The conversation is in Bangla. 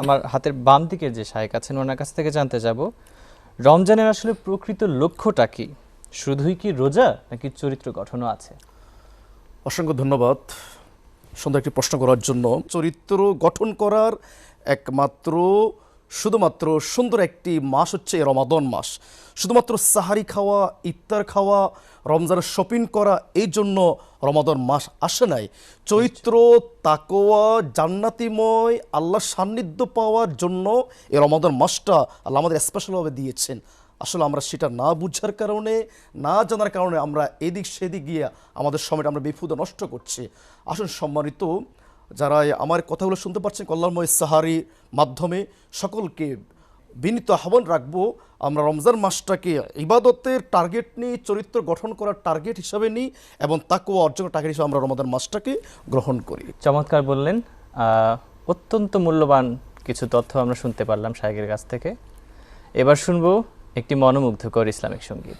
আমার হাতের বাম দিকের যে শায়েখ আছেন ওনার কাছ থেকে জানতে যাব রমজানের আসলে প্রকৃত লক্ষ্যটা কি? শুধুই কি রোজা নাকি চরিত্র গঠনও আছে? অসংখ্য ধন্যবাদ সুন্দর একটি প্রশ্ন করার জন্য। চরিত্র গঠন করার একমাত্র শুধুমাত্র সুন্দর একটি মাস হচ্ছে এই রমাদান মাস। শুধুমাত্র সাহারি খাওয়া, ইফতার খাওয়া, রমজানের শপিং করা, এই জন্য রমাদান মাস আসে নাই। চরিত্র, তাকওয়া, জান্নাতিময় আল্লাহর সান্নিধ্য পাওয়ার জন্য এই রমাদান মাসটা আল্লাহ আমাদের স্পেশালভাবে দিয়েছেন। আসলে আমরা সেটা না বুঝার কারণে, না জানার কারণে আমরা এদিক সেদিক গিয়ে আমাদের সময়টা আমরা বেফুদা নষ্ট করছি। আসুন সম্মানিত যারা আমার কথাগুলো শুনতে পাচ্ছেন কল্যাণময় সাহারির মাধ্যমে সকলকে বিনীত আহ্বান রাখবো, আমরা রমজান মাসটাকে ইবাদতের টার্গেট নিই, চরিত্র গঠন করার টার্গেট হিসাবে নিই এবং তাকওয়া অর্জনের টার্গেট হিসাবে আমরা রমজান মাসটাকে গ্রহণ করি। চমৎকার বললেন। অত্যন্ত মূল্যবান কিছু তথ্য আমরা শুনতে পারলাম শায়েখের কাছ থেকে। এবার শুনবো একটি মনোমুগ্ধকর ইসলামিক সঙ্গীত।